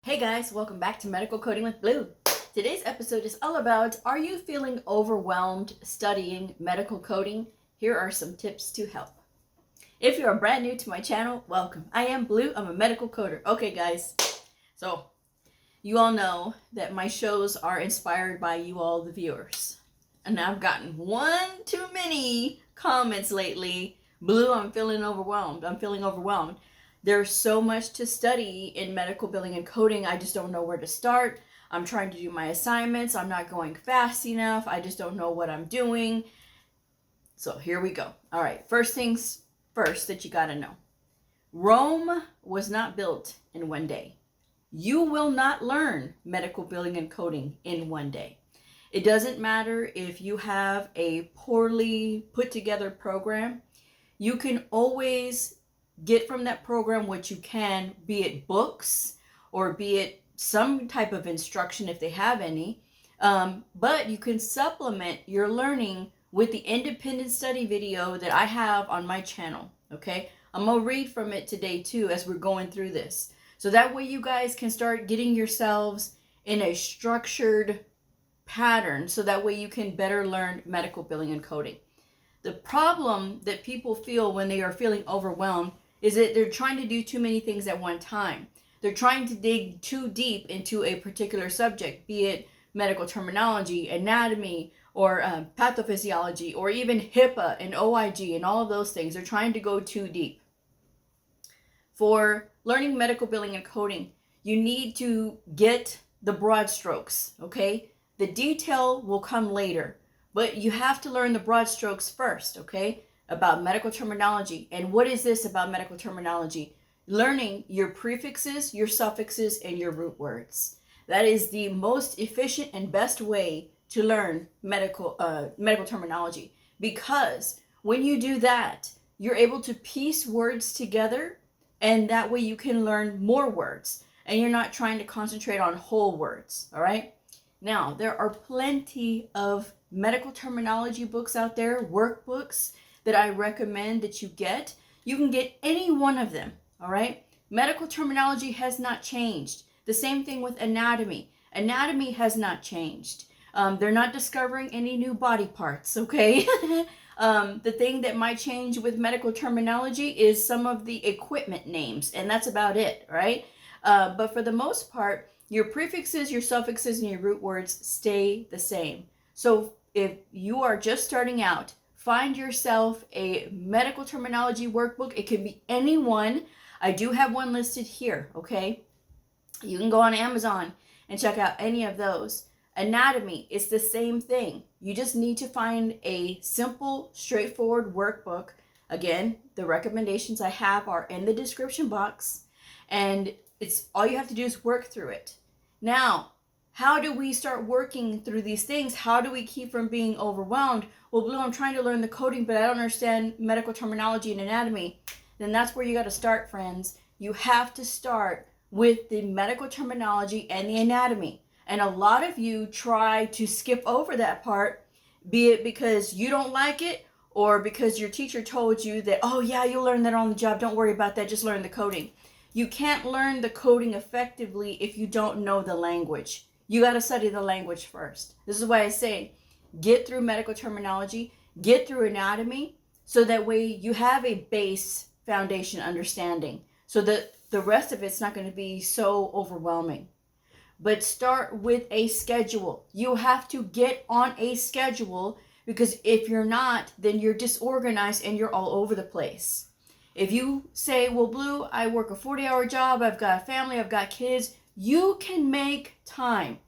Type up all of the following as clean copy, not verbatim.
Hey guys, welcome back to Medical Coding with Blue. Today's episode is all about, are you feeling overwhelmed studying medical coding? Here are some tips to help. If you are brand new to my channel, welcome. I am Blue, I'm a medical coder. Okay guys, so you all know that my shows are inspired by you all, the viewers. And I've gotten one too many comments lately. Blue, I'm feeling overwhelmed. There's so much to study in medical billing and coding. I just don't know where to start. I'm trying to do my assignments. I'm not going fast enough. I just don't know what I'm doing. So here we go. All right, first things first that you got to know. Rome was not built in one day. You will not learn medical billing and coding in one day. It doesn't matter if you have a poorly put together program. You can always get from that program what you can, be it books or be it some type of instruction if they have any. But you can supplement your learning with the independent study video that I have on my channel. Okay, I'm gonna read from it today too as we're going through this. So that way you guys can start getting yourselves in a structured pattern so that way you can better learn medical billing and coding. The problem that people feel when they are feeling overwhelmed is that they're trying to do too many things at one time. They're trying to dig too deep into a particular subject, be it medical terminology, anatomy, or pathophysiology, or even HIPAA and OIG and all of those things. They're trying to go too deep. For learning medical billing and coding, you need to get the broad strokes, okay? The detail will come later, but you have to learn the broad strokes first, okay? About medical terminology. And what is this about medical terminology? Learning your prefixes, your suffixes, and your root words. That is the most efficient and best way to learn medical terminology, because when you do that, you're able to piece words together, and that way you can learn more words, and you're not trying to concentrate on whole words. All right. Now, there are plenty of medical terminology books out there, workbooks, that I recommend that you get. You can get any one of them, all right? Medical terminology has not changed. The same thing with anatomy. Anatomy has not changed. They're not discovering any new body parts, okay? The thing that might change with medical terminology is some of the equipment names, and that's about it, right? But for the most part, your prefixes, your suffixes, and your root words stay the same. So if you are just starting out, find yourself a medical terminology workbook. It can be any one. I do have one listed here, okay? You can go on Amazon and check out any of those. Anatomy, it's the same thing. You just need to find a simple, straightforward workbook. Again, the recommendations I have are in the description box, and it's all you have to do is work through it. Now, how do we start working through these things? How do we keep from being overwhelmed? Well, Blue, I'm trying to learn the coding, but I don't understand medical terminology and anatomy. Then that's where you got to start, friends. You have to start with the medical terminology and the anatomy. And a lot of you try to skip over that part, be it because you don't like it or because your teacher told you that, oh yeah, you'll learn that on the job. Don't worry about that. Just learn the coding. You can't learn the coding effectively if you don't know the language. You got to study the language first. This is why I say, get through medical terminology, get through anatomy, so that way you have a base foundation understanding, so that the rest of it's not going to be so overwhelming. But start with a schedule. You have to get on a schedule, because if you're not, then you're disorganized and you're all over the place. If you say, well, Blue, I work a 40-hour job, I've got a family, I've got kids, you can make time.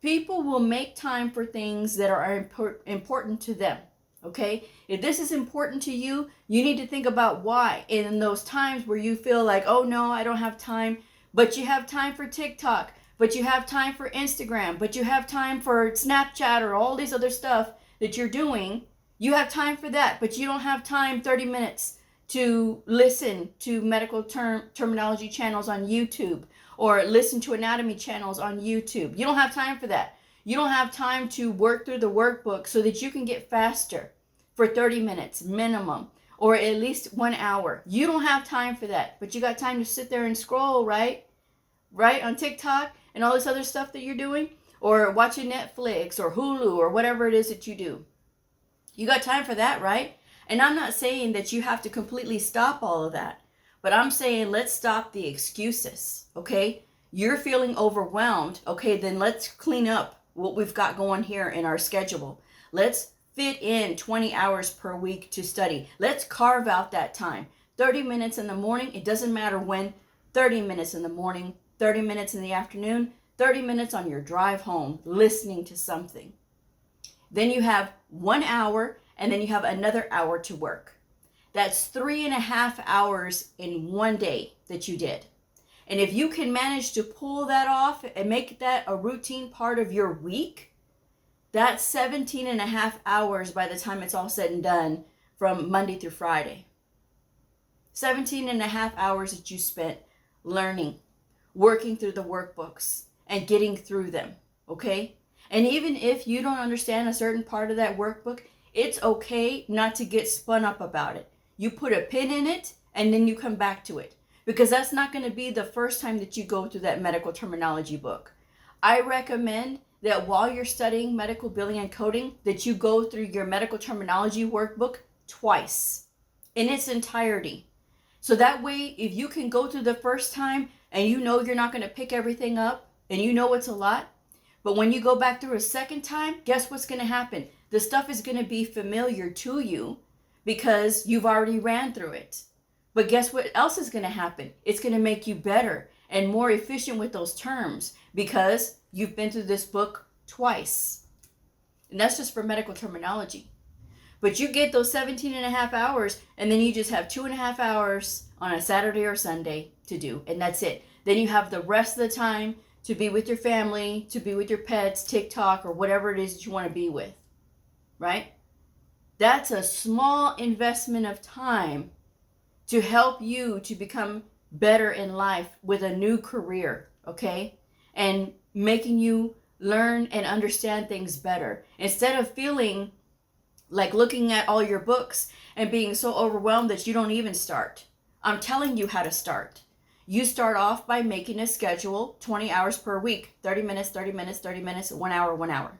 People will make time for things that are important to them, okay? If this is important to you, you need to think about why. And in those times where you feel like, oh no, I don't have time, but you have time for TikTok, but you have time for Instagram, but you have time for Snapchat or all these other stuff that you're doing, you have time for that, but you don't have time 30 minutes to listen to medical terminology channels on YouTube, or listen to anatomy channels on YouTube. You don't have time for that. You don't have time to work through the workbook so that you can get faster for 30 minutes minimum, or at least 1 hour. You don't have time for that, but you got time to sit there and scroll, right? right? On TikTok and all this other stuff that you're doing, or watching Netflix or Hulu or whatever it is that you do. You got time for that, right? And I'm not saying that you have to completely stop all of that, but I'm saying let's stop the excuses, okay? You're feeling overwhelmed, okay? Then let's clean up what we've got going here in our schedule. Let's fit in 20 hours per week to study. Let's carve out that time. 30 minutes in the morning, it doesn't matter when, 30 minutes in the morning, 30 minutes in the afternoon, 30 minutes on your drive home, listening to something. Then you have 1 hour, and then you have another hour to work. That's 3.5 hours in one day that you did. And if you can manage to pull that off and make that a routine part of your week, that's 17.5 hours by the time it's all said and done from Monday through Friday. 17.5 hours that you spent learning, working through the workbooks and getting through them, okay? And even if you don't understand a certain part of that workbook, it's okay not to get spun up about it. You put a pin in it and then you come back to it, because that's not going to be the first time that you go through that medical terminology book. I recommend that while you're studying medical billing and coding, that you go through your medical terminology workbook twice in its entirety. So that way, if you can go through the first time and you know you're not going to pick everything up and you know it's a lot, but when you go back through a second time, guess what's going to happen? The stuff is going to be familiar to you because you've already ran through it. But guess what else is going to happen? It's going to make you better and more efficient with those terms because you've been through this book twice. And that's just for medical terminology. But you get those 17.5 hours, and then you just have 2.5 hours on a Saturday or Sunday to do, and that's it. Then you have the rest of the time to be with your family, to be with your pets, TikTok, or whatever it is that you want to be with, right? That's a small investment of time to help you to become better in life with a new career, okay? And making you learn and understand things better. Instead of feeling like looking at all your books and being so overwhelmed that you don't even start. I'm telling you how to start. You start off by making a schedule, 20 hours per week, 30 minutes, 30 minutes, 30 minutes, 1 hour, 1 hour.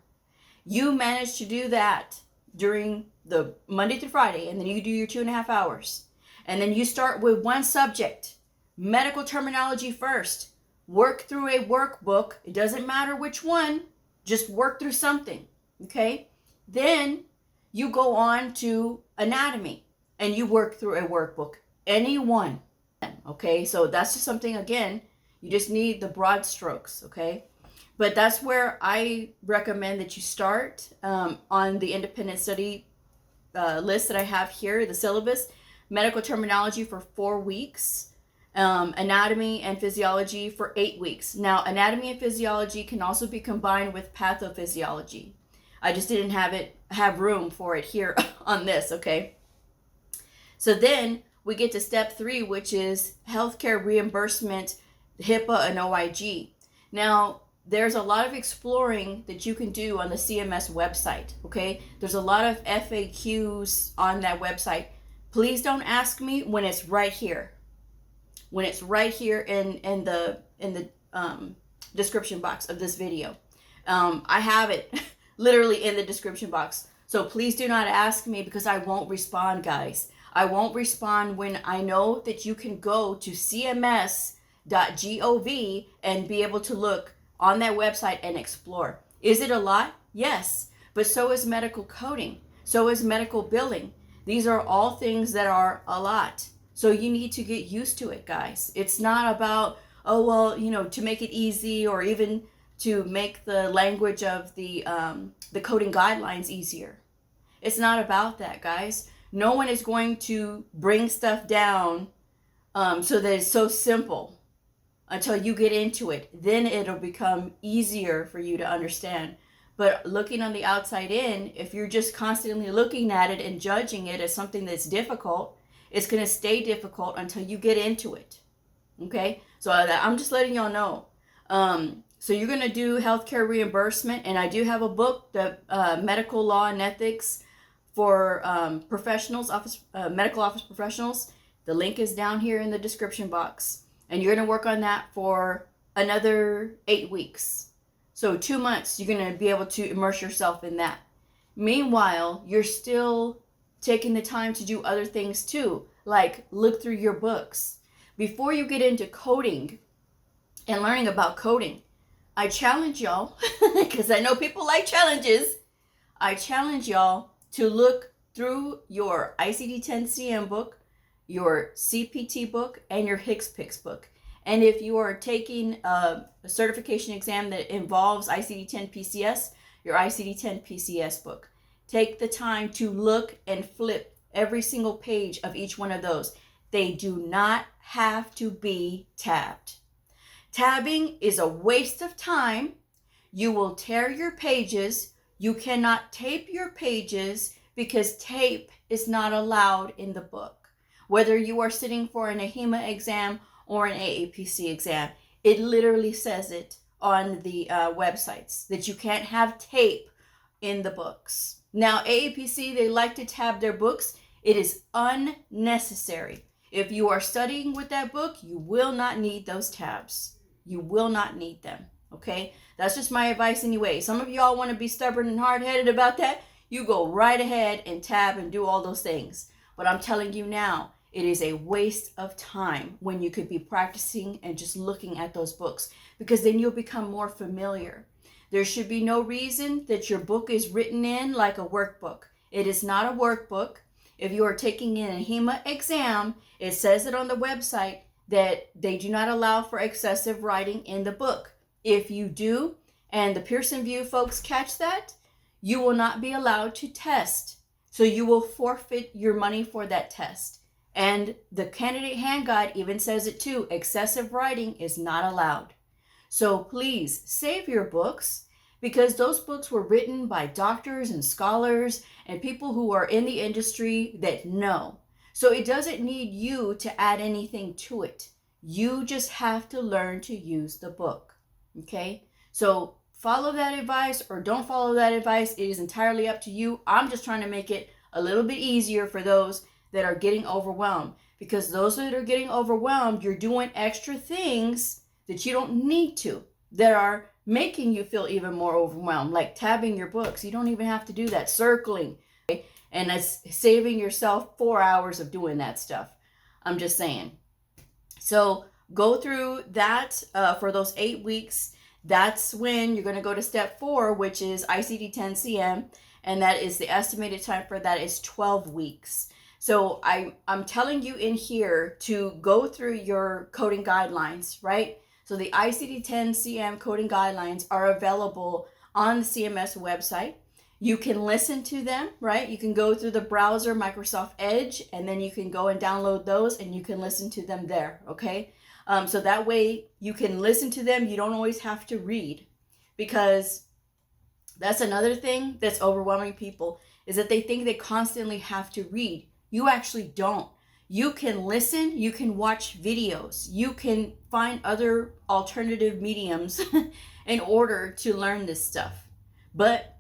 You manage to do that during the Monday through Friday, and then you do your 2.5 hours. And then you start with one subject, medical terminology first. Work through a workbook. It doesn't matter which one, just work through something, okay? Then you go on to anatomy and you work through a workbook, any one, okay? So that's just something, again, you just need the broad strokes, okay? But that's where I recommend that you start on the independent study list that I have here, the syllabus. Medical terminology for 4 weeks, anatomy and physiology for 8 weeks. Now, anatomy and physiology can also be combined with pathophysiology. I just didn't have room for it here on this, okay? So then we get to step 3, which is healthcare reimbursement, HIPAA and OIG. Now, there's a lot of exploring that you can do on the CMS website, okay? There's a lot of FAQs on that website. Please don't ask me when it's right here. When it's right here in the description box of this video. I have it literally in the description box. So please do not ask me because I won't respond, guys. I won't respond when I know that you can go to cms.gov and be able to look on that website and explore. Is it a lot? Yes. But so is medical coding. So is medical billing. These are all things that are a lot. So you need to get used to it, guys. It's not about, oh, well, to make it easy or even to make the language of the coding guidelines easier. It's not about that, guys. No one is going to bring stuff down so that it's so simple until you get into it. Then it'll become easier for you to understand. But looking on the outside in, if you're just constantly looking at it and judging it as something that's difficult, it's going to stay difficult until you get into it. Okay? So I'm just letting y'all know. So you're going to do healthcare reimbursement, and I do have a book, the Medical Law and Ethics for professionals, medical office professionals. The link is down here in the description box. And you're going to work on that for another 8 weeks. So 2 months, you're going to be able to immerse yourself in that. Meanwhile, you're still taking the time to do other things too, like look through your books. Before you get into coding and learning about coding, I challenge y'all, because I know people like challenges, I challenge y'all to look through your ICD-10-CM book, your CPT book, and your HCPCS book. And if you are taking a certification exam that involves ICD-10-PCS, your ICD-10-PCS book. Take the time to look and flip every single page of each one of those. They do not have to be tabbed. Tabbing is a waste of time. You will tear your pages. You cannot tape your pages because tape is not allowed in the book. Whether you are sitting for an AHIMA exam or an AAPC exam, it literally says it on the websites that you can't have tape in the books. Now, AAPC, they like to tab their books. It is unnecessary. If you are studying with that book, you will not need those tabs. You will not need them, okay? That's just my advice anyway. Some of y'all want to be stubborn and hard-headed about that. You go right ahead and tab and do all those things. But I'm telling you now, it is a waste of time when you could be practicing and just looking at those books, because then you'll become more familiar. There should be no reason that your book is written in like a workbook. It is not a workbook. If you are taking in a HEMA exam, it says it on the website that they do not allow for excessive writing in the book. If you do, and the Pearson VUE folks catch that, you will not be allowed to test. So you will forfeit your money for that test. And the candidate hand guide even says it too. Excessive writing is not allowed. So please save your books, because those books were written by doctors and scholars and people who are in the industry that know. So it doesn't need you to add anything to it. You just have to learn to use the book. Okay? So follow that advice or don't follow that advice. It is entirely up to you. I'm just trying to make it a little bit easier for those that are getting overwhelmed, because those that are getting overwhelmed, you're doing extra things that you don't need to, that are making you feel even more overwhelmed, like tabbing your books. You don't even have to do that. Circling, okay? And that's saving yourself 4 hours of doing that stuff. I'm just saying. So go through that for those 8 weeks. That's when you're going to go to step 4, which is ICD-10-CM, and that is the estimated time for that is 12 weeks. So I'm telling you in here to go through your coding guidelines, right? So the ICD-10-CM coding guidelines are available on the CMS website. You can listen to them, right? You can go through the browser, Microsoft Edge, and then you can go and download those and you can listen to them there, okay? So that way you can listen to them. You don't always have to read, because that's another thing that's overwhelming people, is that they think they constantly have to read. You actually don't. You can listen, you can watch videos, you can find other alternative mediums in order to learn this stuff. But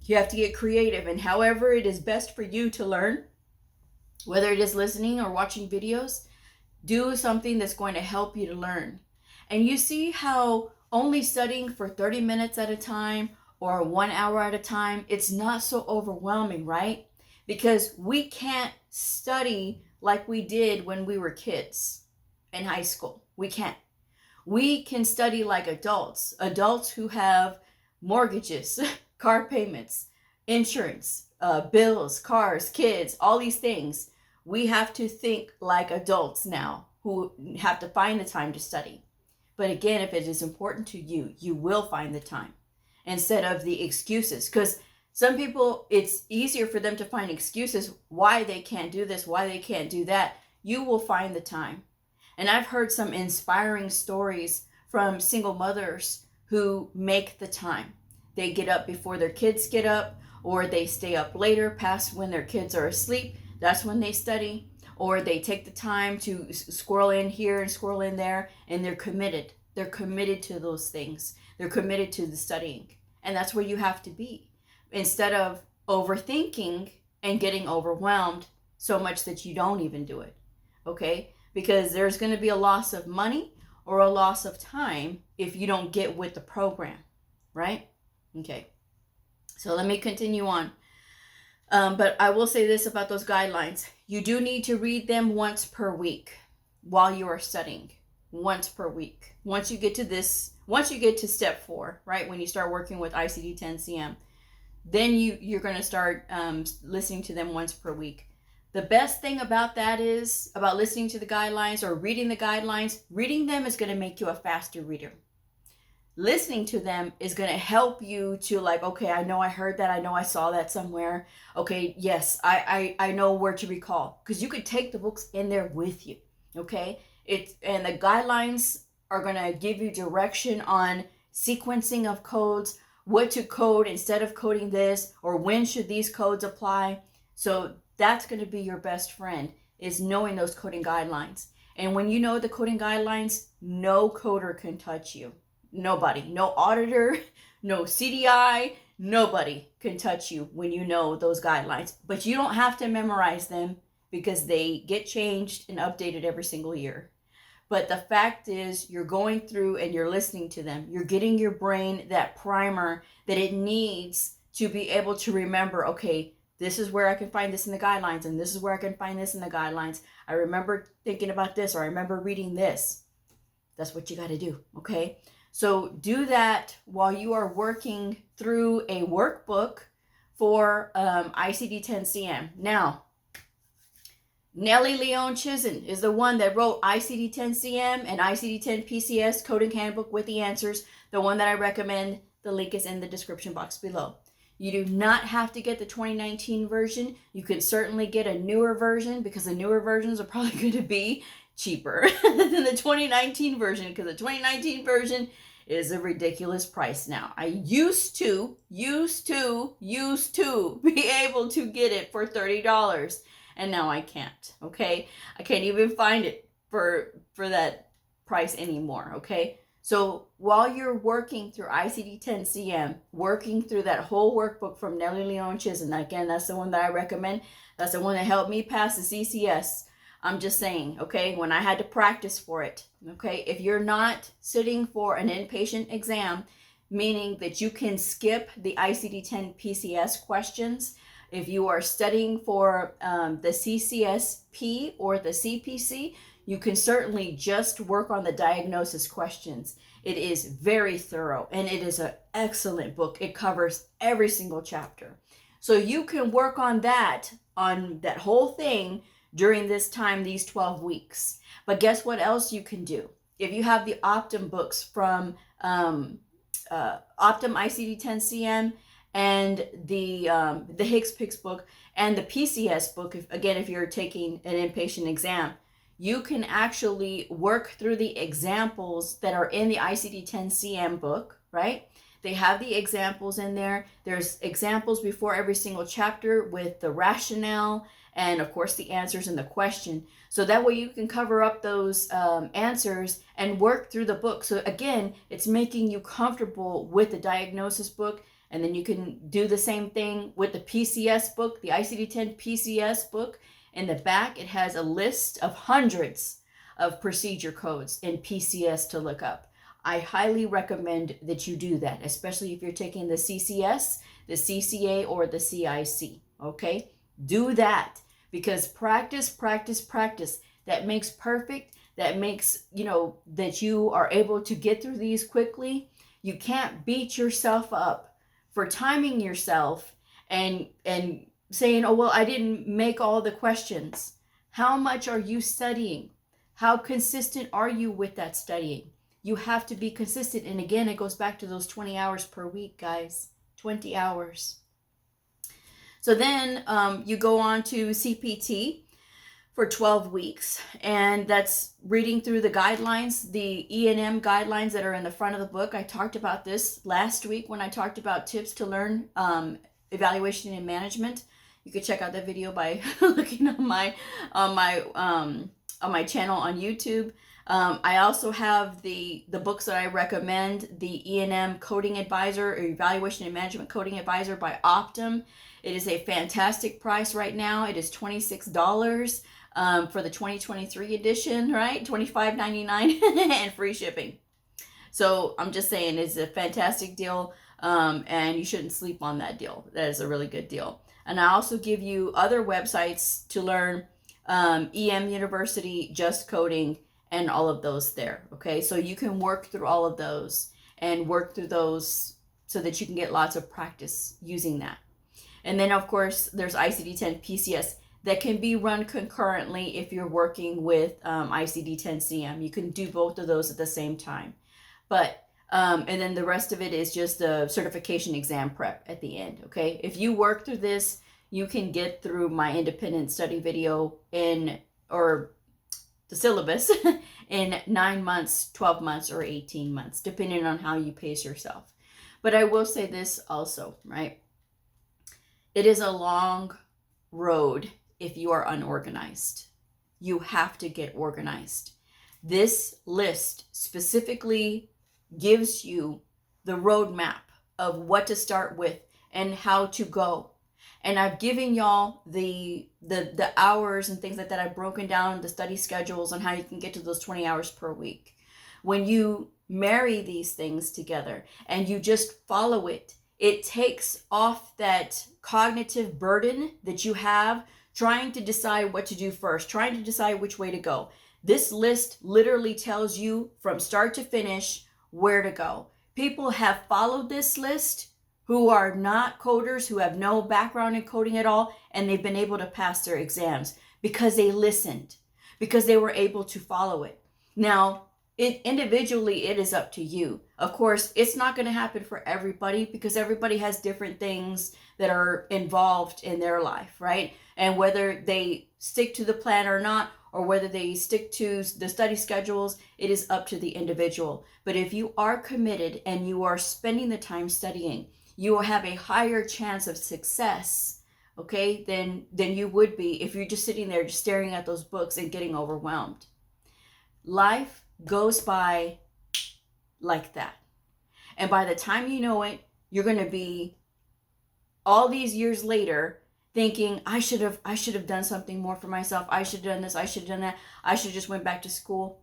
you have to get creative, and however it is best for you to learn, whether it is listening or watching videos, do something that's going to help you to learn. And you see how only studying for 30 minutes at a time or 1 hour at a time, it's not so overwhelming, right? Because we can't study like we did when we were kids in high school. We can't. We can study like adults who have mortgages, car payments, insurance, bills, cars, kids, all these things. We have to think like adults now who have to find the time to study. But again, if it is important to you, you will find the time instead of the excuses. Because some people, it's easier for them to find excuses why they can't do this, why they can't do that. You will find the time. And I've heard some inspiring stories from single mothers who make the time. They get up before their kids get up, or they stay up later past when their kids are asleep. That's when they study. Or they take the time to squirrel in here and squirrel in there, and they're committed. They're committed to those things. They're committed to the studying. And that's where you have to be, instead of overthinking and getting overwhelmed so much that you don't even do it, okay? Because there's going to be a loss of money, or a loss of time if you don't get with the program, right? Okay, so let me continue on. But I will say this about those guidelines. You do need to read them once per week while you are studying. Once per week. Once you get to step 4, right, when you start working with ICD-10-CM, then you're going to start listening to them once per week. The best thing about that is, about listening to the guidelines or reading the guidelines, reading them is going to make you a faster reader. Listening to them is going to help you to, like, okay, I know I heard that. I know I saw that somewhere. Okay, yes, I know where to recall. Because you could take the books in there with you, okay? And the guidelines are going to give you direction on sequencing of codes, what to code instead of coding this, or when should these codes apply. So that's going to be your best friend, is knowing those coding guidelines. And when you know the coding guidelines, no coder can touch you. Nobody, no auditor, no CDI, nobody can touch you when you know those guidelines. But you don't have to memorize them because they get changed and updated every single year. But the fact is, you're going through and you're listening to them. You're getting your brain that primer that it needs to be able to remember, okay, this is where I can find this in the guidelines, and this is where I can find this in the guidelines. I remember thinking about this, or I remember reading this. That's what you got to do, okay? So do that while you are working through a workbook for ICD-10-CM. Now, Nellie Leon Chizen is the one that wrote ICD-10-CM and ICD-10-PCS Coding Handbook with the answers, the one that I recommend. The link is in the description box below. You do not have to get the 2019 version. You can certainly get a newer version, because the newer versions are probably going to be cheaper than the 2019 version, because the 2019 version is a ridiculous price now. I used to be able to get it for $30, and now I can't, okay? I can't even find it for that price anymore, okay? So while you're working through ICD-10-CM, working through that whole workbook from Nellie Leon Chizen, again, that's the one that I recommend. That's the one that helped me pass the CCS. I'm just saying, okay, when I had to practice for it, okay? If you're not sitting for an inpatient exam, meaning that you can skip the ICD-10-PCS questions, if you are studying for the CCSP or the CPC, you can certainly just work on the diagnosis questions. It is very thorough, and it is an excellent book. It covers every single chapter. So you can work on that whole thing during this time, these 12 weeks. But guess what else you can do? If you have the Optum books from Optum ICD-10-CM and the Hicks-Picks book and the PCS book, if you're taking an inpatient exam, you can actually work through the examples that are in the ICD-10-CM book, right? They have the examples in there. There's examples before every single chapter with the rationale and, of course, the answers and the question. So that way you can cover up those answers and work through the book. So again, it's making you comfortable with the diagnosis book. And then you can do the same thing with the PCS book, the ICD-10 PCS book. In the back, it has a list of hundreds of procedure codes in PCS to look up. I highly recommend that you do that, especially if you're taking the CCS, the CCA, or the CIC, okay? Do that, because practice, that makes perfect. That makes, that you are able to get through these quickly. You can't beat yourself up for timing yourself and saying, oh, well, I didn't make all the questions. How much are you studying? How consistent are you with that studying? You have to be consistent. And again, it goes back to those 20 hours per week, guys. 20 hours. So then you go on to CPT for 12 weeks. And that's reading through the guidelines, the E&M guidelines that are in the front of the book. I talked about this last week when I talked about tips to learn evaluation and management. You could check out that video by looking on my channel on YouTube. I also have the books that I recommend, the E&M Coding Advisor, or Evaluation and Management Coding Advisor by Optum. It is a fantastic price right now. It is $26. for the 2023 edition, right? $25.99 and free shipping. So I'm just saying, it's a fantastic deal, and you shouldn't sleep on that deal. That is a really good deal. And I also give you other websites to learn, EM University, Just Coding, and all of those there. Okay, so you can work through all of those and work through those so that you can get lots of practice using that. And then, of course, there's ICD-10 PCS that can be run concurrently if you're working with ICD-10 CM. You can do both of those at the same time. But, and then the rest of it is just the certification exam prep at the end, okay? If you work through this, you can get through my independent study video or the syllabus in 9 months, 12 months, or 18 months, depending on how you pace yourself. But I will say this also, right? It is a long road if you are unorganized. You have to get organized. This list specifically gives you the roadmap of what to start with and how to go. And I've given y'all the hours and things like that. I've broken down the study schedules on how you can get to those 20 hours per week. When you marry these things together and you just follow it, it takes off that cognitive burden that you have trying to decide what to do first, trying to decide which way to go. This list literally tells you from start to finish where to go. People have followed this list who are not coders, who have no background in coding at all, and they've been able to pass their exams because they listened, because they were able to follow it. Now, individually, it is up to you. Of course, it's not going to happen for everybody because everybody has different things that are involved in their life, right? And whether they stick to the plan or not, or whether they stick to the study schedules, it is up to the individual. But if you are committed and you are spending the time studying, you will have a higher chance of success, okay, than you would be if you're just sitting there just staring at those books and getting overwhelmed. Life goes by like that. And by the time you know it, you're going to be all these years later thinking, I should have done something more for myself. I should have done this. I should have done that. I should have just went back to school.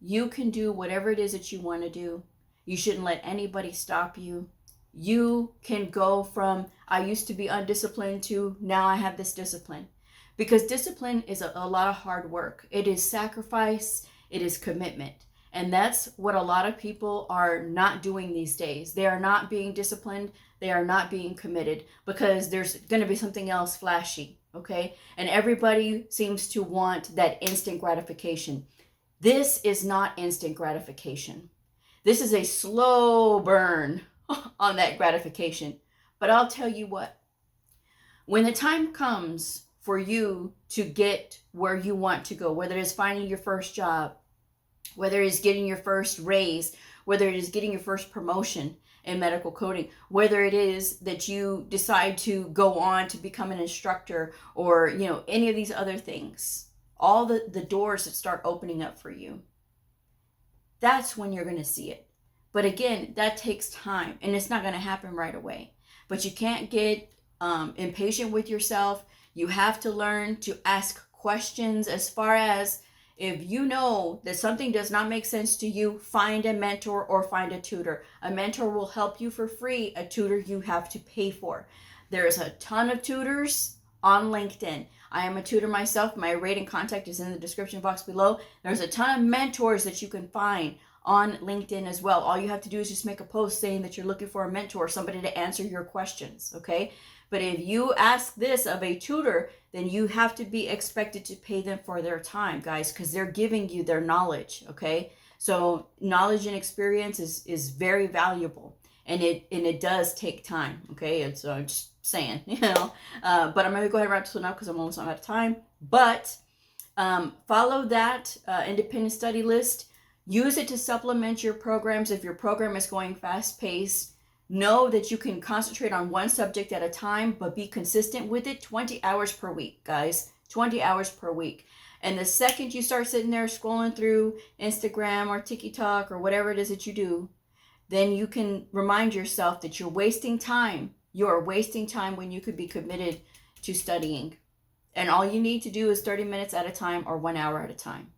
You can do whatever it is that you want to do. You shouldn't let anybody stop you. You can go from, I used to be undisciplined, to now I have this discipline. Because discipline is a lot of hard work. It is sacrifice. It is commitment. And that's what a lot of people are not doing these days. They are not being disciplined. They are not being committed because there's going to be something else flashy, okay? And everybody seems to want that instant gratification. This is not instant gratification. This is a slow burn on that gratification. But I'll tell you what, when the time comes for you to get where you want to go, whether it's finding your first job, whether it is getting your first raise, whether it is getting your first promotion in medical coding, whether it is that you decide to go on to become an instructor or, any of these other things, all the doors that start opening up for you, that's when you're going to see it. But again, that takes time and it's not going to happen right away. But you can't get impatient with yourself. You have to learn to ask questions. As far as if you know that something does not make sense to you, find a mentor or find a tutor. A mentor will help you for free. A tutor you have to pay for. There's a ton of tutors on LinkedIn. I am a tutor myself. My rate and contact is in the description box below. There's a ton of mentors that you can find on LinkedIn as well. All you have to do is just make a post saying that you're looking for a mentor, somebody to answer your questions, okay? But if you ask this of a tutor, then you have to be expected to pay them for their time, guys, because they're giving you their knowledge, okay? So knowledge and experience is very valuable, and it does take time, okay? And so I'm just saying, but I'm going to go ahead and wrap this one up because I'm almost out of time. But follow that independent study list. Use it to supplement your programs. If your program is going fast-paced, know that you can concentrate on one subject at a time, but be consistent with it. 20 hours per week, guys. 20 hours per week. And the second you start sitting there scrolling through Instagram or TikTok or whatever it is that you do, then you can remind yourself that you're wasting time. You are wasting time when you could be committed to studying And all you need to do is 30 minutes at a time or 1 hour at a time.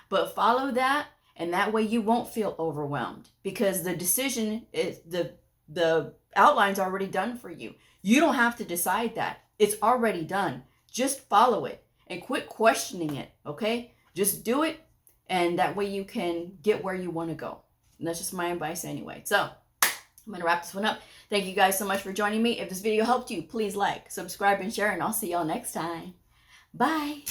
But follow that, and that way you won't feel overwhelmed, because the decision is the outline's already done for you. You don't have to decide that. It's already done. Just follow it and quit questioning it, okay? Just do it, and that way you can get where you want to go. And that's just my advice anyway. So I'm going to wrap this one up. Thank you guys so much for joining me. If this video helped you, please like, subscribe, and share, and I'll see y'all next time. Bye.